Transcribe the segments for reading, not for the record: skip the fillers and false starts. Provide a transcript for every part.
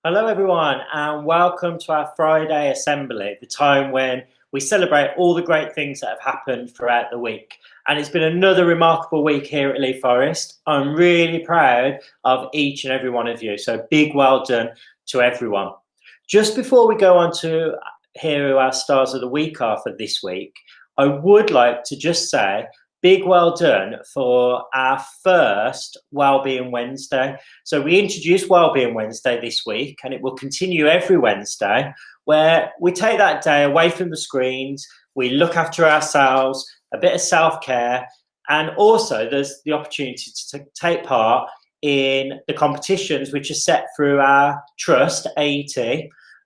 Hello, everyone, and welcome to our Friday Assembly, the time when we celebrate all the great things that have happened throughout the week. And it's been another remarkable week here at Lee Forest. I'm really proud of each and every one of you, so big well done to everyone. Just before we go on to hear who our stars of the week are for this week, I would like to just say big well done for our first Wellbeing Wednesday. So we introduced Wellbeing Wednesday this week, and it will continue every Wednesday, where we take that day away from the screens, we look after ourselves, a bit of self-care, and also there's the opportunity to take part in the competitions which are set through our trust, AET.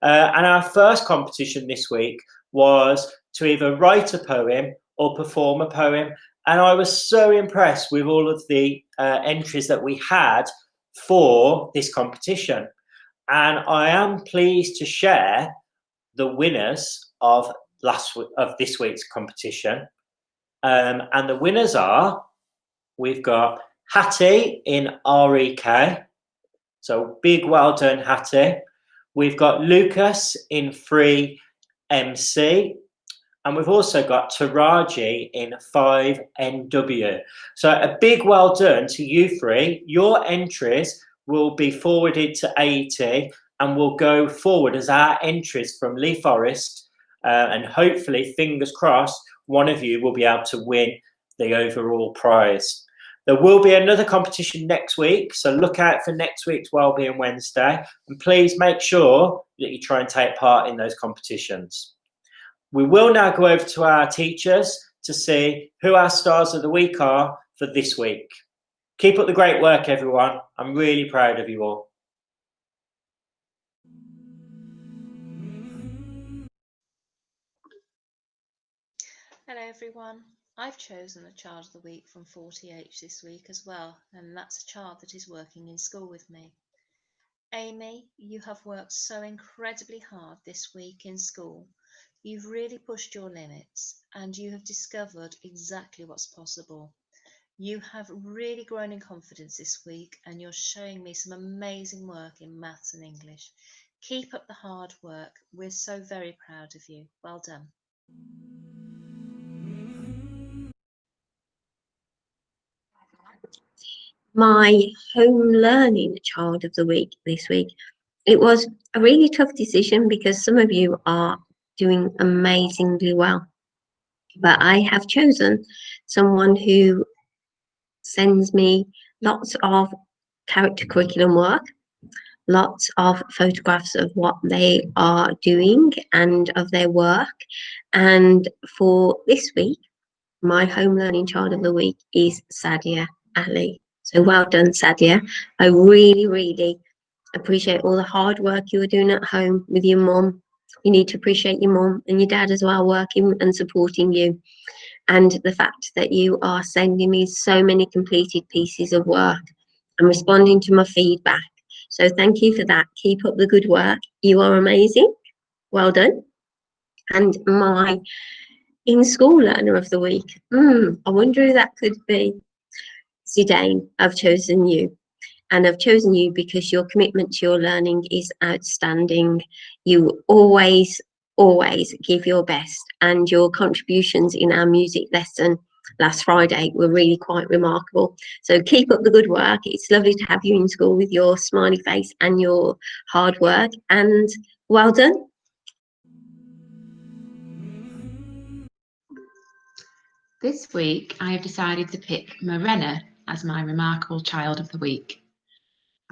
And our first competition this week was to either write a poem or perform a poem. And I was so impressed with all of the entries that we had for this competition. And I am pleased to share the winners of this week's competition. And the winners are, we've got Hattie in REK. So big well done, Hattie. We've got Lucas in Free MC. And we've also got Taraji in 5NW. So a big well done to you three. Your entries will be forwarded to AET and will go forward as our entries from Lee Forest. And hopefully, fingers crossed, one of you will be able to win the overall prize. There will be another competition next week, so look out for next week's Wellbeing Wednesday. And please make sure that you try and take part in those competitions. We will now go over to our teachers to see who our stars of the week are for this week. Keep up the great work, everyone. I'm really proud of you all. Hello everyone. I've chosen a child of the week from 40H this week as well, and that's a child that is working in school with me. Amy, you have worked so incredibly hard this week in school. You've really pushed your limits and you have discovered exactly what's possible. You have really grown in confidence this week and you're showing me some amazing work in maths and English. Keep up the hard work. We're so very proud of you. Well done. My home learning child of the week this week. It was a really tough decision because some of you are doing amazingly well. But I have chosen someone who sends me lots of character curriculum work, lots of photographs of what they are doing and of their work. And for this week, my home learning child of the week is Sadia Ali. So well done, Sadia. I really, really appreciate all the hard work you are doing at home with your mum. You need to appreciate your mum and your dad as well, working and supporting you. And the fact that you are sending me so many completed pieces of work and responding to my feedback. So thank you for that. Keep up the good work. You are amazing. Well done. And my in-school learner of the week. I wonder who that could be. Zidane, I've chosen you. And I've chosen you because your commitment to your learning is outstanding. You always, always give your best. And your contributions in our music lesson last Friday were really quite remarkable. So keep up the good work. It's lovely to have you in school with your smiley face and your hard work. And well done. This week, I have decided to pick Morena as my remarkable child of the week.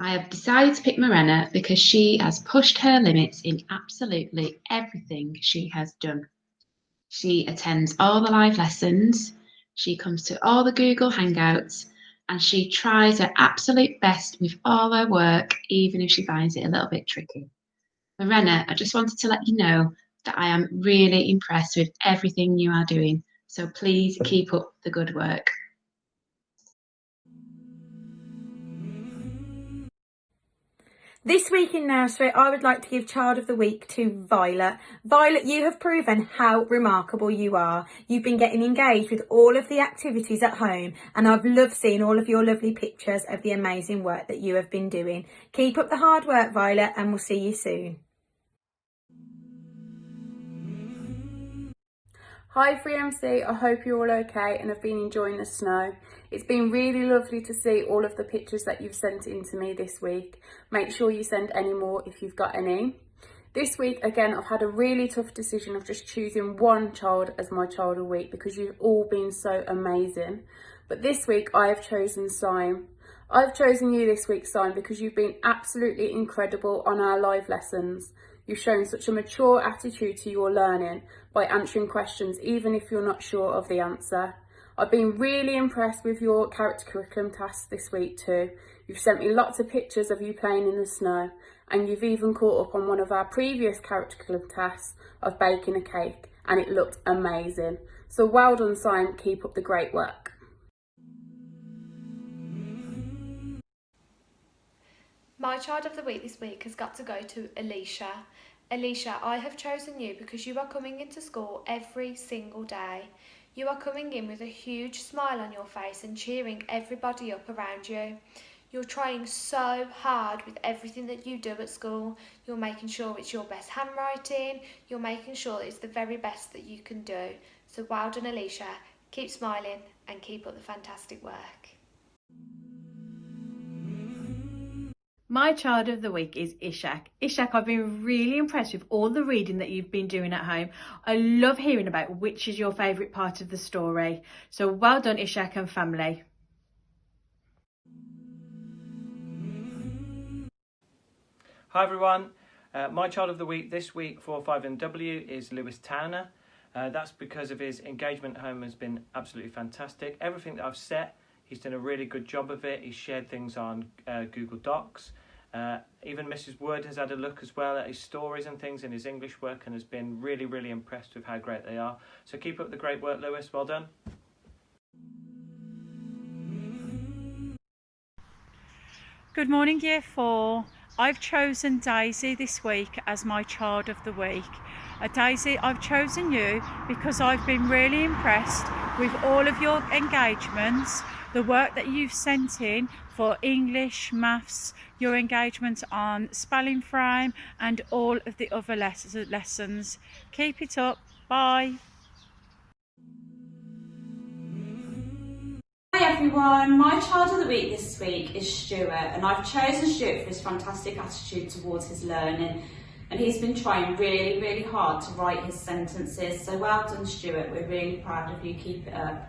I have decided to pick Morena because she has pushed her limits in absolutely everything she has done. She attends all the live lessons, she comes to all the Google Hangouts, and she tries her absolute best with all her work, even if she finds it a little bit tricky. Morena, I just wanted to let you know that I am really impressed with everything you are doing. So please keep up the good work. This week in nursery, I would like to give Child of the Week to Violet. Violet, you have proven how remarkable you are. You've been getting engaged with all of the activities at home, and I've loved seeing all of your lovely pictures of the amazing work that you have been doing. Keep up the hard work, Violet, and we'll see you soon. Hi 3MC, I hope you're all okay and have been enjoying the snow. It's been really lovely to see all of the pictures that you've sent in to me this week. Make sure you send any more if you've got any. This week, again, I've had a really tough decision of just choosing one child as my child of the week because you've all been so amazing. But this week, I have chosen Sime. I've chosen you this week, Sime, because you've been absolutely incredible on our live lessons. You've shown such a mature attitude to your learning by answering questions even if you're not sure of the answer. I've been really impressed with your character curriculum tasks this week too. You've sent me lots of pictures of you playing in the snow, and you've even caught up on one of our previous character curriculum tasks of baking a cake, and it looked amazing. So well done, Sime, keep up the great work. My child of the week this week has got to go to Alicia. Alicia, I have chosen you because you are coming into school every single day. You are coming in with a huge smile on your face and cheering everybody up around you. You're trying so hard with everything that you do at school. You're making sure it's your best handwriting. You're making sure it's the very best that you can do. So well done, Alicia. Keep smiling and keep up the fantastic work. My child of the week is Ishak. Ishak, I've been really impressed with all the reading that you've been doing at home. I love hearing about which is your favourite part of the story. So well done, Ishak and family. Hi everyone, my child of the week this week for 5NW is Lewis Towner. That's because of his engagement at home has been absolutely fantastic. Everything that I've set, he's done a really good job of it. He's shared things on Google Docs. Even Mrs. Wood has had a look as well at his stories and things in his English work and has been really, really impressed with how great they are. So keep up the great work, Lewis. Well done. Good morning, Year 4. I've chosen Daisy this week as my child of the week. Daisy, I've chosen you because I've been really impressed with all of your engagements, the work that you've sent in for English, maths, your engagement on spelling frame and all of the other lessons. Keep it up. Bye. Hi everyone, my child of the week this week is Stuart, and I've chosen Stuart for his fantastic attitude towards his learning, and he's been trying really, really hard to write his sentences. So well done, Stuart, we're really proud of you, keep it up.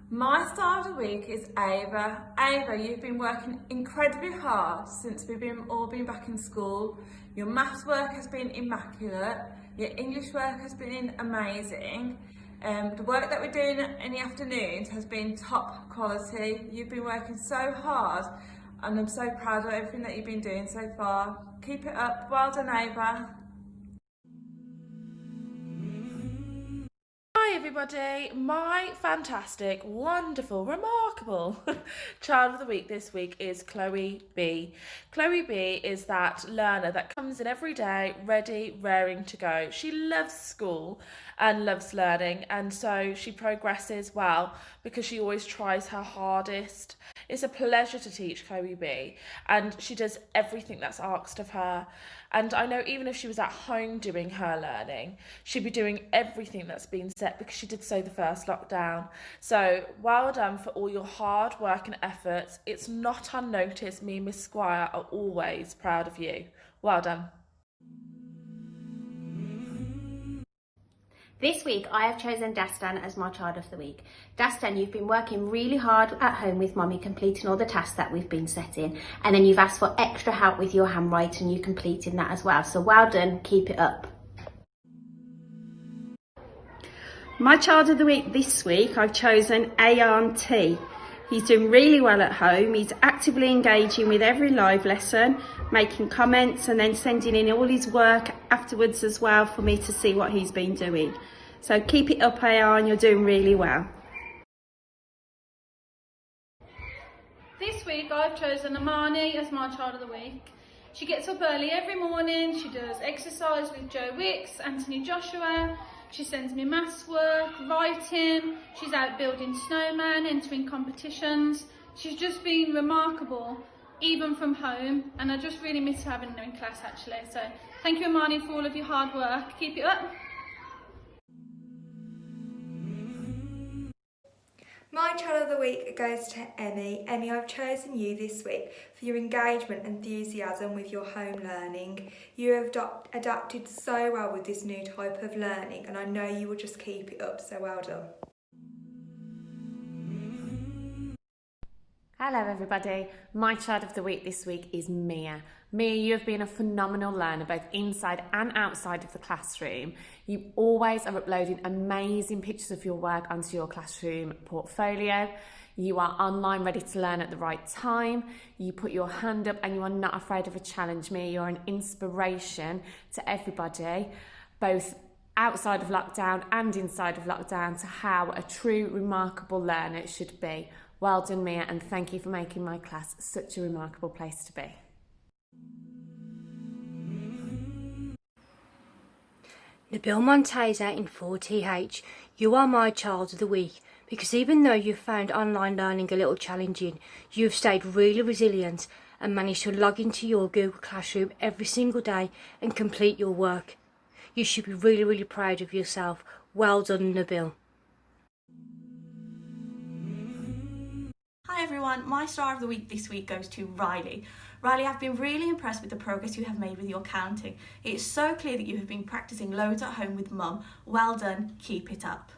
My star of the week is Ava. Ava, you've been working incredibly hard since we've all been back in school. Your maths work has been immaculate. Your English work has been amazing. The work that we're doing in the afternoons has been top quality. You've been working so hard and I'm so proud of everything that you've been doing so far. Keep it up. Well done, Ava. Hi everybody, my fantastic, wonderful, remarkable child of the week this week is Chloe B. Chloe B is that learner that comes in every day ready, raring to go. She loves school and loves learning, and so she progresses well because she always tries her hardest. It's a pleasure to teach Chloe B, and she does everything that's asked of her. And I know even if she was at home doing her learning, she'd be doing everything that's been set because she did so the first lockdown. So well done for all your hard work and efforts. It's not unnoticed. Me and Miss Squire are always proud of you. Well done. This week I have chosen Dastan as my child of the week. Dastan, you've been working really hard at home with Mummy, completing all the tasks that we've been setting, and then you've asked for extra help with your handwriting, you completing that as well. So well done, keep it up. My child of the week this week, I've chosen Ayan T. He's doing really well at home. He's actively engaging with every live lesson, making comments and then sending in all his work afterwards as well for me to see what he's been doing. So keep it up, Ayan, you're doing really well. week I've chosen Amani as my child of the week. She gets up early every morning, she does exercise with Joe Wicks, Anthony Joshua, she sends me maths work, writing, she's out building snowmen, entering competitions. She's just been remarkable, even from home, and I just really miss having her in class actually. So thank you Amani for all of your hard work, keep it up. My child of the week goes to Emmy. Emmy, I've chosen you this week for your engagement and enthusiasm with your home learning. You have adapted so well with this new type of learning, and I know you will just keep it up, so well done. Hello everybody, my child of the week this week is Mia. Mia, you have been a phenomenal learner both inside and outside of the classroom. You always are uploading amazing pictures of your work onto your classroom portfolio. You are online ready to learn at the right time. You put your hand up and you are not afraid of a challenge. Mia, you're an inspiration to everybody, both outside of lockdown and inside of lockdown, to how a true remarkable learner should be. Well done, Mia, and thank you for making my class such a remarkable place to be. Nabil Monteza in 4TH, you are my child of the week because even though you've found online learning a little challenging, you've stayed really resilient and managed to log into your Google Classroom every single day and complete your work. You should be really, really proud of yourself. Well done, Nabil. Hi everyone, my star of the week this week goes to Riley. Riley, I've been really impressed with the progress you have made with your counting. It's so clear that you have been practicing loads at home with Mum. Well done, keep it up.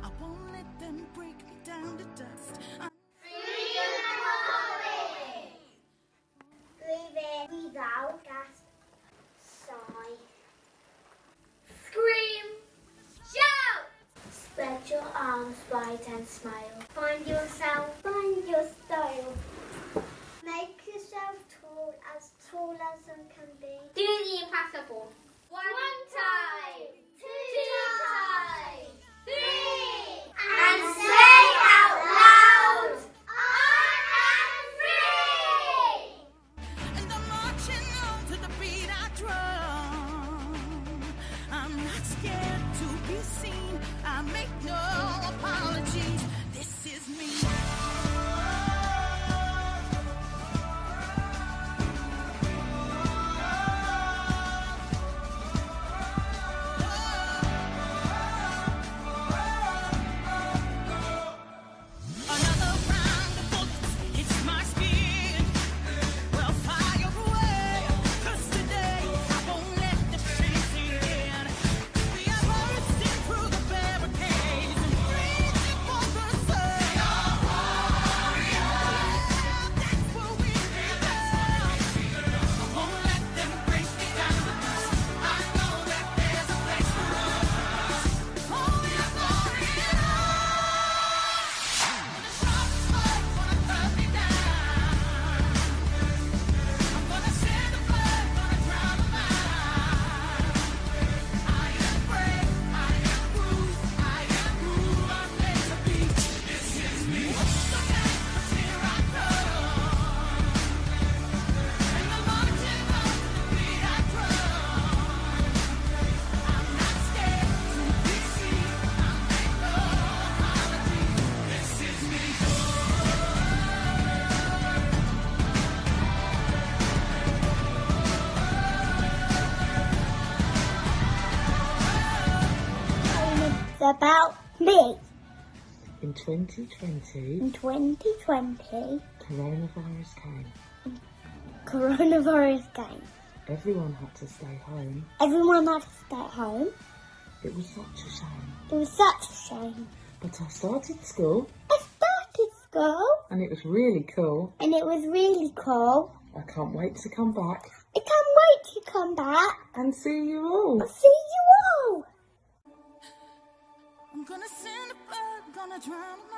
I won't let them break me down to dust. Breathe out, gasp, sigh, scream, shout, spread your arms wide and smile. Find yourself, find your style. Make yourself tall as them can be. Do the impossible. One time, two times, three, and say out loud, I am free! And I'm marching on to the beat I drum. I'm not scared to be seen. I make no apologies. This is me. About me. In 2020, coronavirus came. Everyone had to stay home. It was such a shame. But I started school. And it was really cool. I can't wait to come back. And see you all. I'm gonna send a blood, gonna drown my